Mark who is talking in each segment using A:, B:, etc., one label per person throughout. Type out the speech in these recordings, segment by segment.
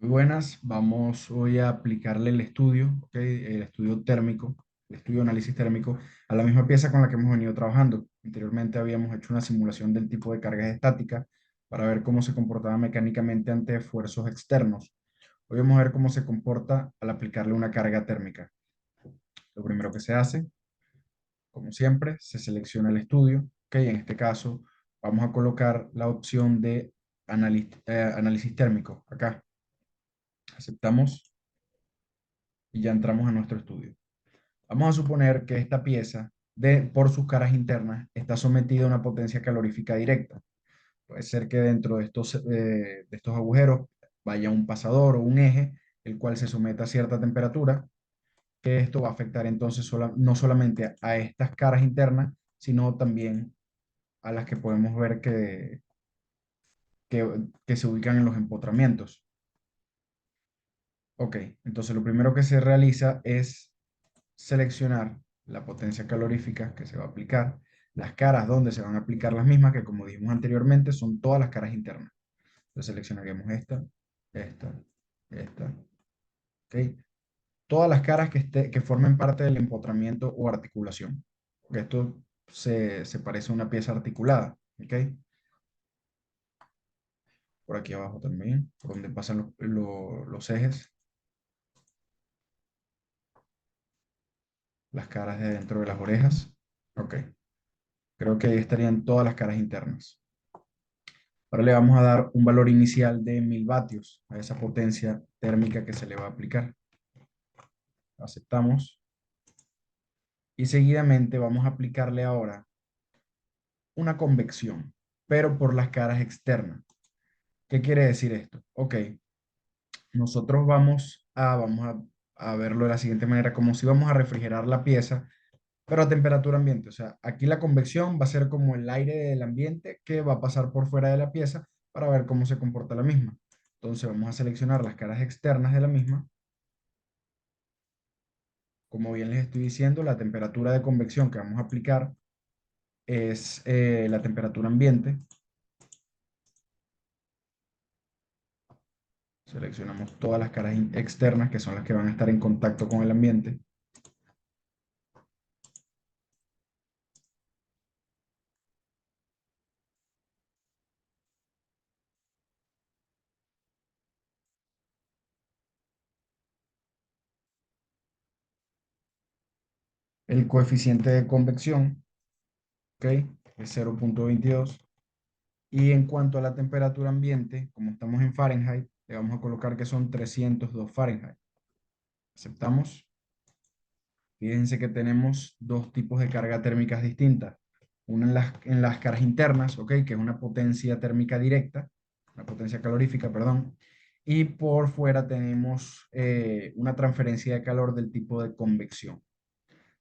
A: Muy buenas, vamos hoy a aplicarle el estudio, ¿ok? El estudio térmico, el estudio de análisis térmico a la misma pieza con la que hemos venido trabajando. Anteriormente habíamos hecho una simulación del tipo de cargas estáticas para ver cómo se comportaba mecánicamente ante esfuerzos externos. Hoy vamos a ver cómo se comporta al aplicarle una carga térmica. Lo primero que se hace, como siempre, se selecciona el estudio, ¿ok? En este caso vamos a colocar la opción de análisis térmico acá. Aceptamos y ya entramos a nuestro estudio. Vamos a suponer que esta pieza, por sus caras internas, está sometida a una potencia calorífica directa. Puede ser que dentro de estos agujeros vaya un pasador o un eje, el cual se someta a cierta temperatura, que esto va a afectar entonces no solamente a estas caras internas, sino también a las que podemos ver que se ubican en los empotramientos. Ok, entonces lo primero que se realiza es seleccionar la potencia calorífica que se va a aplicar, las caras donde se van a aplicar las mismas, que como dijimos anteriormente, son todas las caras internas. Entonces seleccionaríamos esta, esta, ¿ok? Todas las caras que formen parte del empotramiento o articulación. Porque esto se parece a una pieza articulada, ¿ok? Por aquí abajo también, por donde pasan los ejes, las caras de dentro de las orejas. Ok, creo que ahí estarían todas las caras internas. Ahora le vamos a dar un valor inicial de 1000 vatios a esa potencia térmica que se le va a aplicar. Aceptamos. Y seguidamente vamos a aplicarle ahora una convección, pero por las caras externas. ¿Qué quiere decir esto? Ok, nosotros vamos a verlo de la siguiente manera, como si vamos a refrigerar la pieza, pero a temperatura ambiente. O sea, aquí la convección va a ser como el aire del ambiente que va a pasar por fuera de la pieza para ver cómo se comporta la misma. Entonces vamos a seleccionar las caras externas de la misma. Como bien les estoy diciendo, la temperatura de convección que vamos a aplicar es la temperatura ambiente. Seleccionamos todas las caras externas que son las que van a estar en contacto con el ambiente. El coeficiente de convección, ¿ok? Es 0,22. Y en cuanto a la temperatura ambiente, como estamos en Fahrenheit, le vamos a colocar que son 302 Fahrenheit. Aceptamos. Fíjense que tenemos dos tipos de carga térmicas distintas. Una en las caras internas, ¿ok? Que es una potencia térmica directa, una potencia calorífica, perdón. Y por fuera tenemos una transferencia de calor del tipo de convección.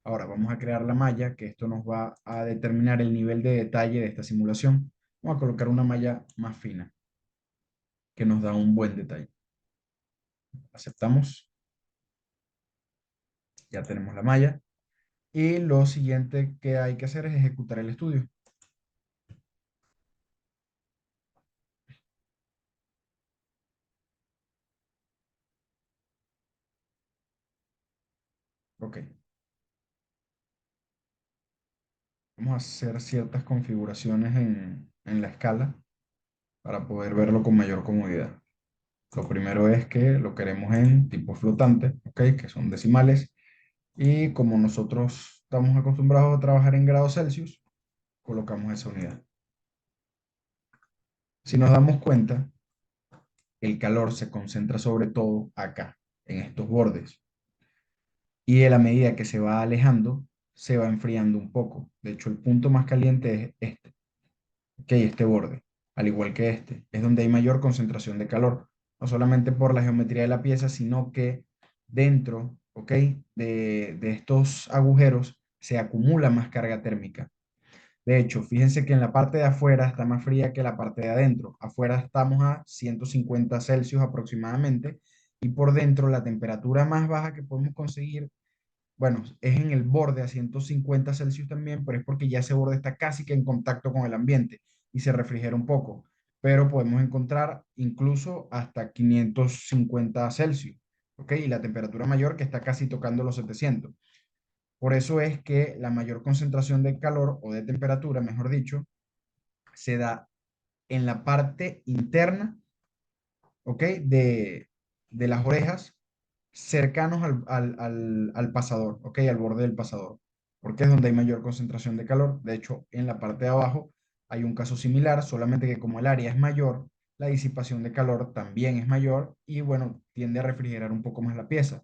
A: Ahora vamos a crear la malla, que esto nos va a determinar el nivel de detalle de esta simulación. Vamos a colocar una malla más fina, que nos da un buen detalle. Aceptamos, ya tenemos la malla. Y lo siguiente que hay que hacer es ejecutar el estudio. Ok, vamos a hacer ciertas configuraciones en la escala para poder verlo con mayor comodidad. Lo primero es que lo queremos en tipo flotante, ok, que son decimales. Y como nosotros estamos acostumbrados a trabajar en grados Celsius, colocamos esa unidad. Si nos damos cuenta, el calor se concentra sobre todo acá, en estos bordes. Y a la medida que se va alejando, se va enfriando un poco. De hecho, el punto más caliente es este, ok, este borde, al igual que este. Es donde hay mayor concentración de calor, no solamente por la geometría de la pieza, sino que dentro, ok, de estos agujeros se acumula más carga térmica. De hecho, fíjense que en la parte de afuera está más fría que la parte de adentro. Afuera estamos a 150 Celsius aproximadamente y por dentro la temperatura más baja que podemos conseguir, bueno, es en el borde a 150 Celsius también, pero es porque ya ese borde está casi que en contacto con el ambiente y se refrigera un poco. pero podemos encontrar incluso hasta 550 Celsius, ¿ok? Y la temperatura mayor que está casi tocando los 700. Por eso es que la mayor concentración de calor o de temperatura, mejor dicho, se da en la parte interna, ¿ok? De las orejas, cercanos al pasador, ¿ok? Al borde del pasador, porque es donde hay mayor concentración de calor. De hecho, en la parte de abajo hay un caso similar, solamente que como el área es mayor, la disipación de calor también es mayor y bueno, tiende a refrigerar un poco más la pieza.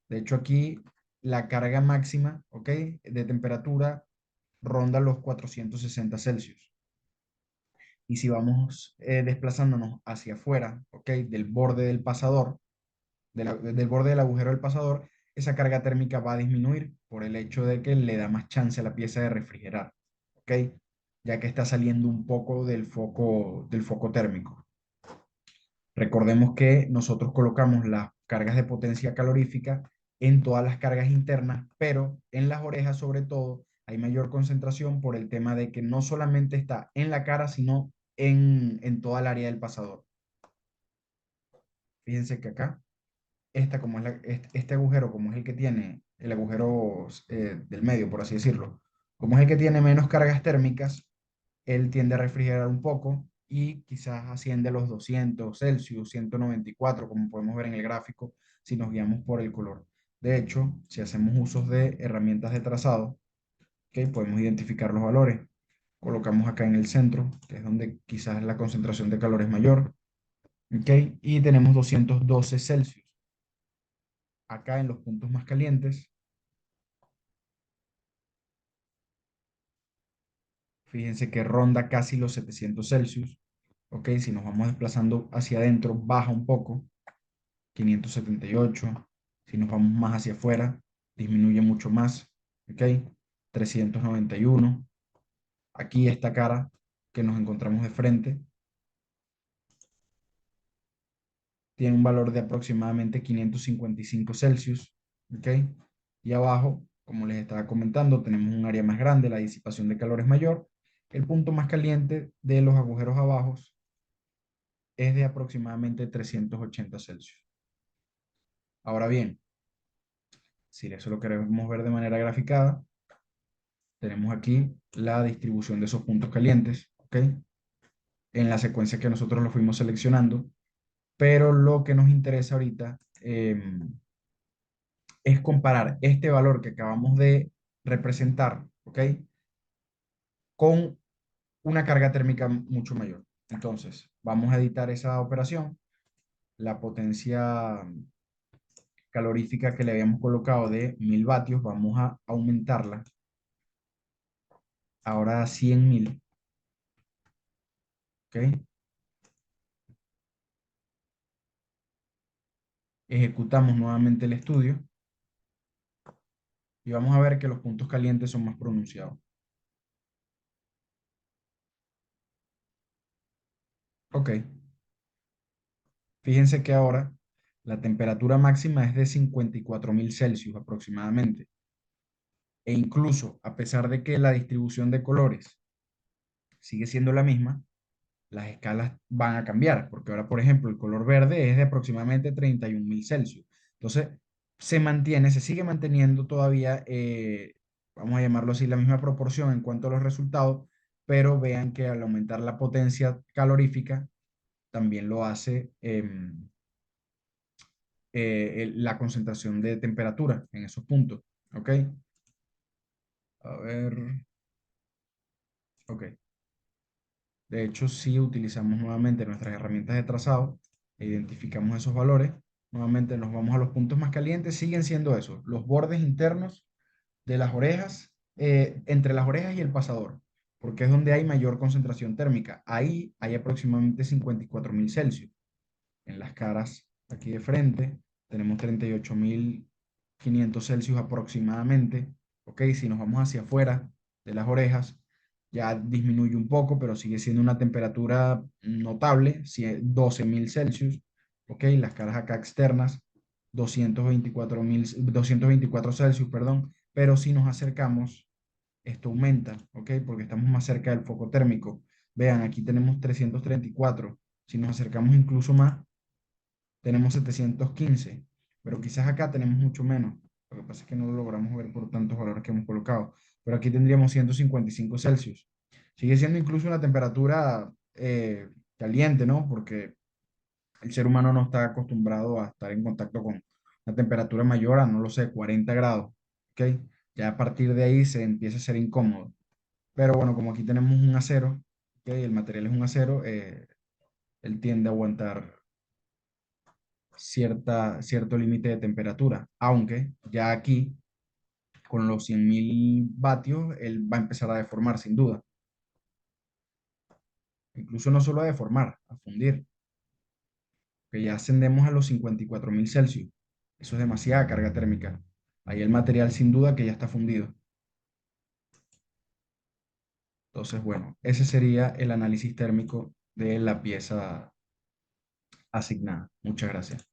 A: De hecho, aquí la carga máxima, ¿ok? De temperatura ronda los 460 Celsius. Y si vamos desplazándonos hacia afuera, ¿ok? Del borde del pasador, del borde del agujero del pasador, esa carga térmica va a disminuir por el hecho de que le da más chance a la pieza de refrigerar, ¿ok? Ya que está saliendo un poco del foco térmico. Recordemos que nosotros colocamos las cargas de potencia calorífica en todas las cargas internas, pero en las orejas sobre todo hay mayor concentración por el tema de que no solamente está en la cara, sino en toda el área del pasador. Fíjense que acá como es este agujero, como es el que tiene el agujero del medio, por así decirlo, como es el que tiene menos cargas térmicas, él tiende a refrigerar un poco y quizás asciende a los 200 Celsius, 194, como podemos ver en el gráfico, si nos guiamos por el color. De hecho, si hacemos usos de herramientas de trazado, ¿ok? Podemos identificar los valores. Colocamos acá en el centro, que es donde quizás la concentración de calor es mayor, ¿ok? Y tenemos 212 Celsius. Acá en los puntos más calientes, fíjense que ronda casi los 700 Celsius. Ok, si nos vamos desplazando hacia adentro, baja un poco, 578. Si nos vamos más hacia afuera, disminuye mucho más. Ok, 391. Aquí esta cara que nos encontramos de frente tiene un valor de aproximadamente 555 Celsius. Ok, y abajo, como les estaba comentando, tenemos un área más grande, la disipación de calor es mayor. El punto más caliente de los agujeros abajo es de aproximadamente 380 Celsius. Ahora bien, si eso lo queremos ver de manera graficada, tenemos aquí la distribución de esos puntos calientes, ¿ok? En la secuencia que nosotros lo fuimos seleccionando, pero lo que nos interesa ahorita es comparar este valor que acabamos de representar, ¿ok? Con una carga térmica mucho mayor. Entonces, vamos a editar esa operación. La potencia calorífica que le habíamos colocado de 1000 vatios, vamos a aumentarla ahora a 100.000, ¿ok? Ejecutamos nuevamente el estudio y vamos a ver que los puntos calientes son más pronunciados. Ok, fíjense que ahora la temperatura máxima es de 54.000 Celsius aproximadamente. E incluso, a pesar de que la distribución de colores sigue siendo la misma, las escalas van a cambiar, porque ahora, por ejemplo, el color verde es de aproximadamente 31.000 Celsius. Entonces, se sigue manteniendo todavía, vamos a llamarlo así, la misma proporción en cuanto a los resultados, pero vean que al aumentar la potencia calorífica, también lo hace la concentración de temperatura en esos puntos. ¿Ok? A ver, ok. De hecho, si utilizamos nuevamente nuestras herramientas de trazado e identificamos esos valores, nuevamente nos vamos a los puntos más calientes, siguen siendo esos, los bordes internos de las orejas, entre las orejas y el pasador, porque es donde hay mayor concentración térmica. Ahí hay aproximadamente 54.000 Celsius. En las caras, aquí de frente, tenemos 38.500 Celsius aproximadamente. Ok, si nos vamos hacia afuera de las orejas, ya disminuye un poco, pero sigue siendo una temperatura notable, 12.000 Celsius. Ok, las caras acá externas, 224 Celsius, perdón, pero si nos acercamos, esto aumenta, ¿ok? Porque estamos más cerca del foco térmico. Vean, aquí tenemos 334. Si nos acercamos incluso más, tenemos 715, pero quizás acá tenemos mucho menos. Lo que pasa es que no lo logramos ver por tantos valores que hemos colocado. Pero aquí tendríamos 155 Celsius. Sigue siendo incluso una temperatura caliente, ¿no? Porque el ser humano no está acostumbrado a estar en contacto con una temperatura mayor a, no lo sé, 40 grados. ¿Ok? Ya a partir de ahí se empieza a ser incómodo. Pero bueno, como aquí tenemos un acero, ¿ok? El material es un acero, él tiende a aguantar cierto límite de temperatura, aunque ya aquí, con los 100.000 vatios, él va a empezar a deformar sin duda. Incluso no solo a deformar, a fundir, que ya ascendemos a los 54.000 Celsius. Eso es demasiada carga térmica. Ahí el material sin duda que ya está fundido. Entonces, bueno, ese sería el análisis térmico de la pieza asignada. Muchas gracias.